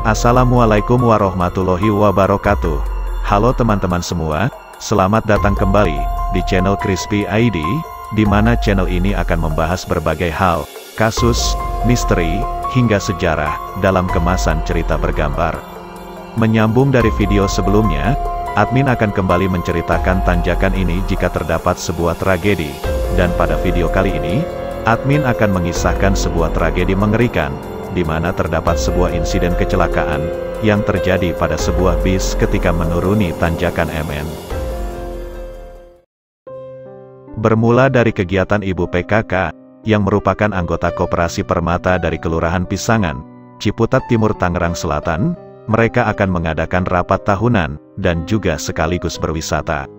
Assalamualaikum warahmatullahi wabarakatuh. Halo teman-teman semua, selamat datang kembali di channel Crispy ID, di mana channel ini akan membahas berbagai hal, kasus, misteri, hingga sejarah, dalam kemasan cerita bergambar. Menyambung dari video sebelumnya, admin akan kembali menceritakan tanjakan ini jika terdapat sebuah tragedi, dan pada video kali ini, admin akan mengisahkan sebuah tragedi mengerikan, di mana terdapat sebuah insiden kecelakaan, yang terjadi pada sebuah bis ketika menuruni tanjakan MN. Bermula dari kegiatan Ibu PKK, yang merupakan anggota Koperasi Permata dari Kelurahan Pisangan, Ciputat Timur Tangerang Selatan, mereka akan mengadakan rapat tahunan, dan juga sekaligus berwisata.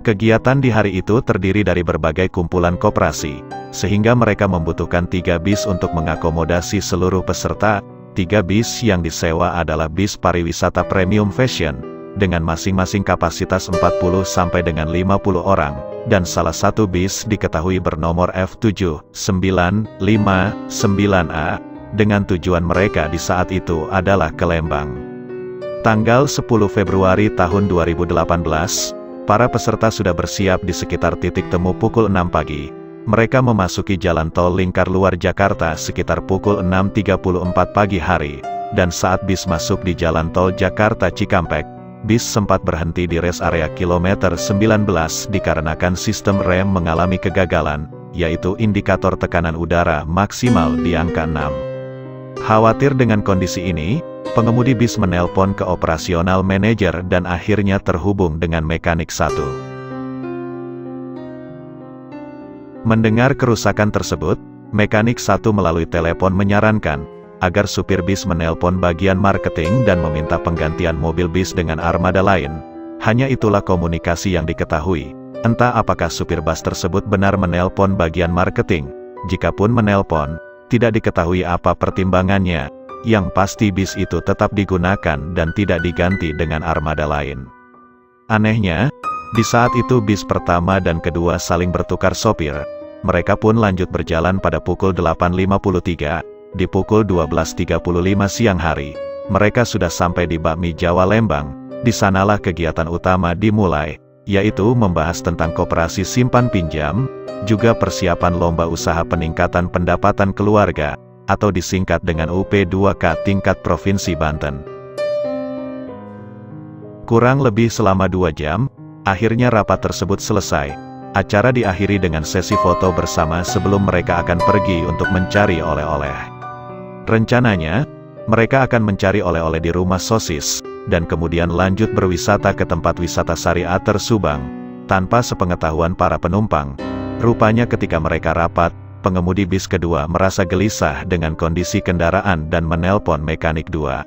Kegiatan di hari itu terdiri dari berbagai kumpulan koperasi, sehingga mereka membutuhkan 3 bis untuk mengakomodasi seluruh peserta. 3 bis yang disewa adalah bis pariwisata premium fashion, dengan masing-masing kapasitas 40 sampai dengan 50 orang, dan salah satu bis diketahui bernomor F7959A, dengan tujuan mereka di saat itu adalah ke Lembang. Tanggal 10 Februari tahun 2018, para peserta sudah bersiap di sekitar titik temu pukul 6 pagi. Mereka memasuki jalan tol lingkar luar Jakarta sekitar pukul 6.34 pagi hari, dan saat bis masuk di jalan tol Jakarta Cikampek, bis sempat berhenti di res area kilometer 19 dikarenakan sistem rem mengalami kegagalan, yaitu indikator tekanan udara maksimal di angka 6. Khawatir dengan kondisi ini, pengemudi bis menelpon ke operasional manajer dan akhirnya terhubung dengan mekanik 1. Mendengar kerusakan tersebut, mekanik 1 melalui telepon menyarankan agar supir bis menelpon bagian marketing dan meminta penggantian mobil bis dengan armada lain. Hanya itulah komunikasi yang diketahui. Entah apakah supir bus tersebut benar menelpon bagian marketing. Jikapun menelpon, tidak diketahui apa pertimbangannya. Yang pasti bis itu tetap digunakan dan tidak diganti dengan armada lain. Anehnya, di saat itu bis pertama dan kedua saling bertukar sopir. Mereka pun lanjut berjalan pada pukul 8.53, di pukul 12.35 siang hari. Mereka sudah sampai di Bakmi Jawa Lembang. Di sanalah kegiatan utama dimulai, yaitu membahas tentang koperasi simpan pinjam, juga persiapan lomba usaha peningkatan pendapatan keluarga, atau disingkat dengan UP2K tingkat Provinsi Banten. Kurang lebih selama 2 jam, akhirnya rapat tersebut selesai. Acara diakhiri dengan sesi foto bersama sebelum mereka akan pergi untuk mencari oleh-oleh. Rencananya, mereka akan mencari oleh-oleh di Rumah Sosis, dan kemudian lanjut berwisata ke tempat wisata Sari Ater Subang. Tanpa sepengetahuan para penumpang, rupanya ketika mereka rapat, pengemudi bis kedua merasa gelisah dengan kondisi kendaraan dan menelpon mekanik 2.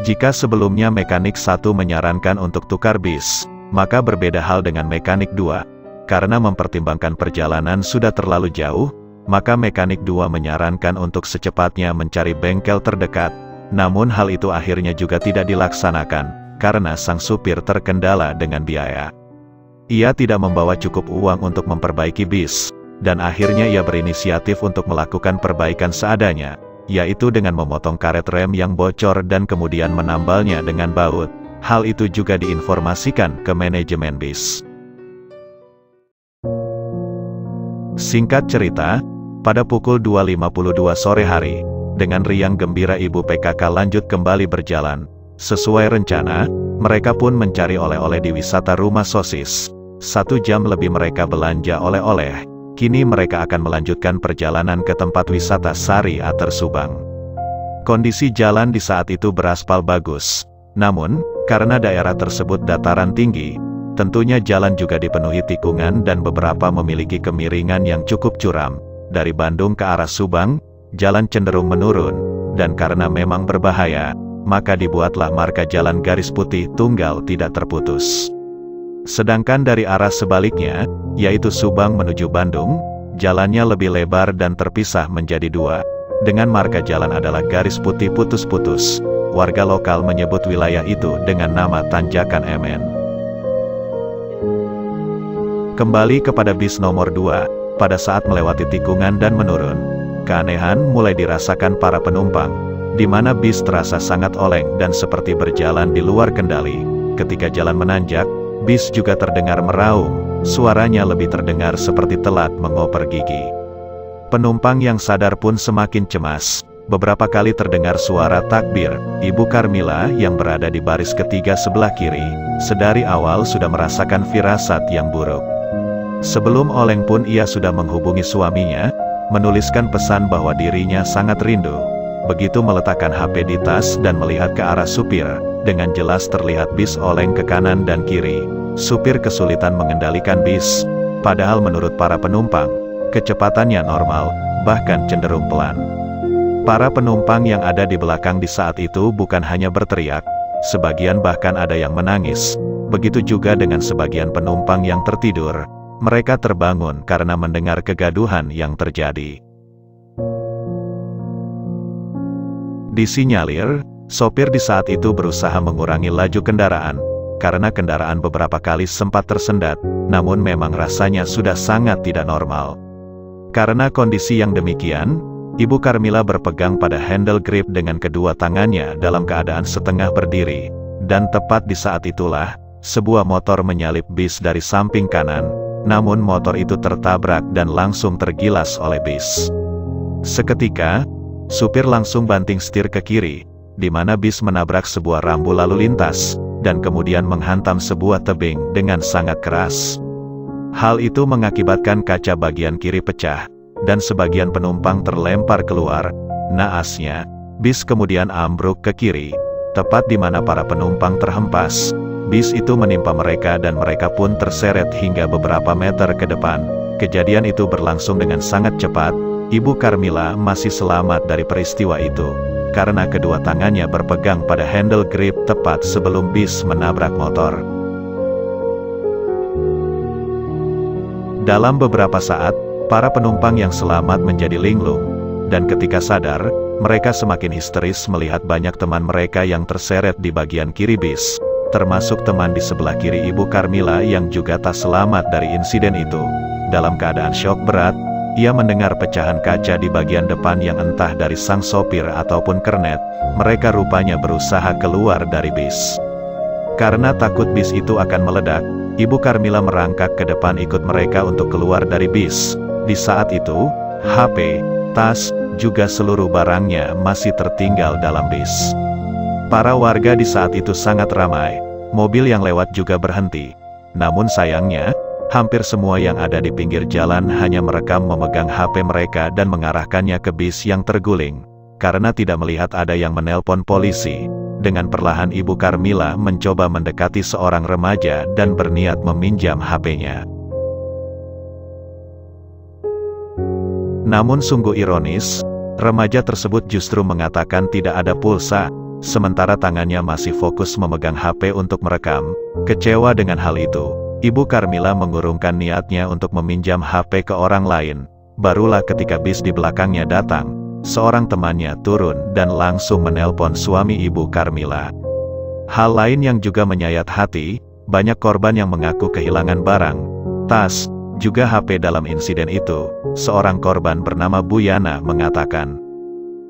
Jika sebelumnya mekanik 1 menyarankan untuk tukar bis, maka berbeda hal dengan mekanik 2. Karena mempertimbangkan perjalanan sudah terlalu jauh, maka mekanik 2 menyarankan untuk secepatnya mencari bengkel terdekat. Namun hal itu akhirnya juga tidak dilaksanakan, karena sang supir terkendala dengan biaya. Ia tidak membawa cukup uang untuk memperbaiki bis, dan akhirnya ia berinisiatif untuk melakukan perbaikan seadanya, yaitu dengan memotong karet rem yang bocor dan kemudian menambalnya dengan baut. Hal itu juga diinformasikan ke manajemen bis. Singkat cerita, pada pukul 2.52 sore hari, dengan riang gembira Ibu PKK lanjut kembali berjalan. Sesuai rencana, mereka pun mencari oleh-oleh di wisata Rumah Sosis. 1 jam lebih mereka belanja oleh-oleh. Kini mereka akan melanjutkan perjalanan ke tempat wisata Sari Ater Subang. Kondisi jalan di saat itu beraspal bagus. Namun, karena daerah tersebut dataran tinggi, tentunya jalan juga dipenuhi tikungan dan beberapa memiliki kemiringan yang cukup curam. Dari Bandung ke arah Subang, jalan cenderung menurun, dan karena memang berbahaya, maka dibuatlah marka jalan garis putih tunggal tidak terputus. Sedangkan dari arah sebaliknya, yaitu Subang menuju Bandung, jalannya lebih lebar dan terpisah menjadi 2, dengan marka jalan adalah garis putih putus-putus. Warga lokal menyebut wilayah itu dengan nama Tanjakan MN. Kembali kepada bis nomor 2, pada saat melewati tikungan dan menurun, keanehan mulai dirasakan para penumpang. di mana bis terasa sangat oleng dan seperti berjalan di luar kendali. Ketika jalan menanjak, bis juga terdengar meraung, suaranya lebih terdengar seperti telat mengoper gigi. Penumpang yang sadar pun semakin cemas. Beberapa kali terdengar suara takbir. Ibu Carmilla yang berada di baris ketiga sebelah kiri, sedari awal sudah merasakan firasat yang buruk. Sebelum oleng pun ia sudah menghubungi suaminya, menuliskan pesan bahwa dirinya sangat rindu. Begitu meletakkan HP di tas dan melihat ke arah supir, dengan jelas terlihat bis oleng ke kanan dan kiri. Supir kesulitan mengendalikan bis, padahal menurut para penumpang, kecepatannya normal, bahkan cenderung pelan. Para penumpang yang ada di belakang di saat itu bukan hanya berteriak, sebagian bahkan ada yang menangis. Begitu juga dengan sebagian penumpang yang tertidur. Mereka terbangun karena mendengar kegaduhan yang terjadi. Disinyalir, sopir di saat itu berusaha mengurangi laju kendaraan, karena kendaraan beberapa kali sempat tersendat, namun memang rasanya sudah sangat tidak normal. Karena kondisi yang demikian, Ibu Carmilla berpegang pada handle grip dengan kedua tangannya dalam keadaan setengah berdiri, dan tepat di saat itulah, sebuah motor menyalip bis dari samping kanan, namun motor itu tertabrak dan langsung tergilas oleh bis. Seketika, supir langsung banting setir ke kiri, di mana bis menabrak sebuah rambu lalu lintas, dan kemudian menghantam sebuah tebing dengan sangat keras. Hal itu mengakibatkan kaca bagian kiri pecah, dan sebagian penumpang terlempar keluar. Naasnya, bis kemudian ambruk ke kiri, tepat di mana para penumpang terhempas. Bis itu menimpa mereka dan mereka pun terseret hingga beberapa meter ke depan. Kejadian itu berlangsung dengan sangat cepat. Ibu Carmilla masih selamat dari peristiwa itu, karena kedua tangannya berpegang pada handle grip tepat sebelum bis menabrak motor. Dalam beberapa saat, para penumpang yang selamat menjadi linglung, dan ketika sadar, mereka semakin histeris melihat banyak teman mereka yang terseret di bagian kiri bis, termasuk teman di sebelah kiri Ibu Carmilla yang juga tak selamat dari insiden itu. Dalam keadaan syok berat, ia mendengar pecahan kaca di bagian depan yang entah dari sang sopir ataupun kernet. Mereka rupanya berusaha keluar dari bis. Karena takut bis itu akan meledak, Ibu Carmilla merangkak ke depan ikut mereka untuk keluar dari bis. Di saat itu, HP, tas, juga seluruh barangnya masih tertinggal dalam bis. Para warga di saat itu sangat ramai, mobil yang lewat juga berhenti. Namun sayangnya, hampir semua yang ada di pinggir jalan hanya merekam memegang HP mereka dan mengarahkannya ke bis yang terguling. Karena tidak melihat ada yang menelpon polisi, dengan perlahan Ibu Carmilla mencoba mendekati seorang remaja dan berniat meminjam HP-nya. Namun sungguh ironis, remaja tersebut justru mengatakan tidak ada pulsa, sementara tangannya masih fokus memegang HP untuk merekam. Kecewa dengan hal itu, Ibu Carmilla mengurungkan niatnya untuk meminjam HP ke orang lain. Barulah ketika bis di belakangnya datang, seorang temannya turun dan langsung menelpon suami Ibu Carmilla. Hal lain yang juga menyayat hati, banyak korban yang mengaku kehilangan barang, tas, juga HP dalam insiden itu. Seorang korban bernama Bu Yana mengatakan,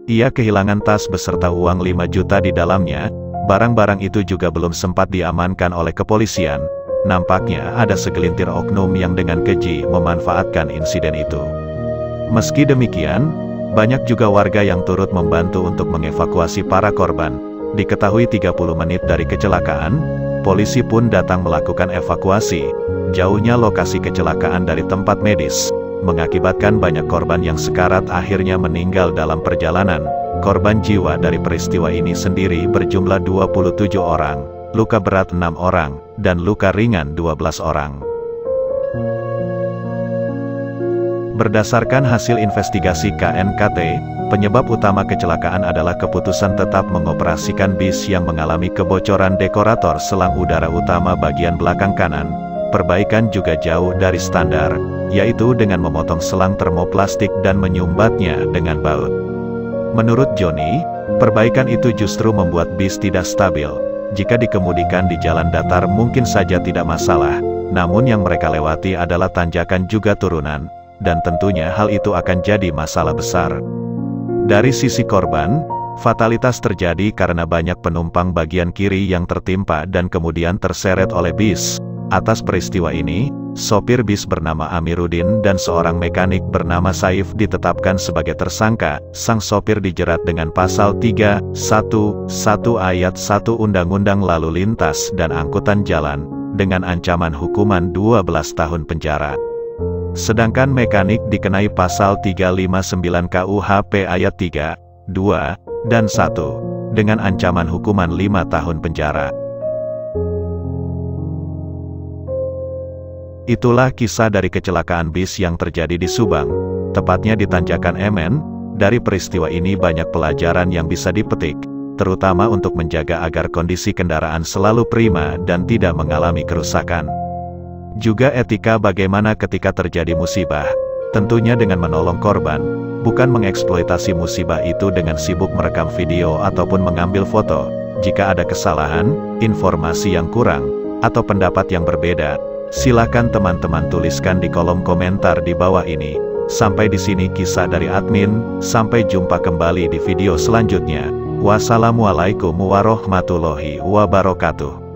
ia kehilangan tas beserta uang 5 juta di dalamnya. Barang-barang itu juga belum sempat diamankan oleh kepolisian. Nampaknya ada segelintir oknum yang dengan keji memanfaatkan insiden itu. Meski demikian, banyak juga warga yang turut membantu untuk mengevakuasi para korban. Diketahui 30 menit dari kecelakaan, polisi pun datang melakukan evakuasi. Jauhnya lokasi kecelakaan dari tempat medis, mengakibatkan banyak korban yang sekarat akhirnya meninggal dalam perjalanan. Korban jiwa dari peristiwa ini sendiri berjumlah 27 orang, luka berat 6 orang, dan luka ringan 12 orang. Berdasarkan hasil investigasi KNKT, penyebab utama kecelakaan adalah keputusan tetap mengoperasikan bis yang mengalami kebocoran dekorator selang udara utama bagian belakang kanan. Perbaikan juga jauh dari standar, yaitu dengan memotong selang termoplastik dan menyumbatnya dengan baut. Menurut Joni, perbaikan itu justru membuat bis tidak stabil. Jika dikemudikan di jalan datar mungkin saja tidak masalah, namun yang mereka lewati adalah tanjakan juga turunan, dan tentunya hal itu akan jadi masalah besar. Dari sisi korban, Fatalitas terjadi karena banyak penumpang bagian kiri yang tertimpa dan kemudian terseret oleh bis. Atas peristiwa ini, sopir bis bernama Amiruddin dan seorang mekanik bernama Saif ditetapkan sebagai tersangka. Sang sopir dijerat dengan pasal 311 ayat 1 Undang-Undang Lalu Lintas dan Angkutan Jalan, dengan ancaman hukuman 12 tahun penjara. Sedangkan mekanik dikenai pasal 359 KUHP ayat 3, 2, dan 1, dengan ancaman hukuman 5 tahun penjara. Itulah kisah dari kecelakaan bis yang terjadi di Subang, tepatnya di Tanjakan MN. Dari peristiwa ini banyak pelajaran yang bisa dipetik, terutama untuk menjaga agar kondisi kendaraan selalu prima dan tidak mengalami kerusakan. Juga etika bagaimana ketika terjadi musibah, tentunya dengan menolong korban, bukan mengeksploitasi musibah itu dengan sibuk merekam video ataupun mengambil foto. Jika ada kesalahan, informasi yang kurang, atau pendapat yang berbeda, silakan teman-teman tuliskan di kolom komentar di bawah ini. Sampai di sini kisah dari admin, sampai jumpa kembali di video selanjutnya. Wassalamualaikum warahmatullahi wabarakatuh.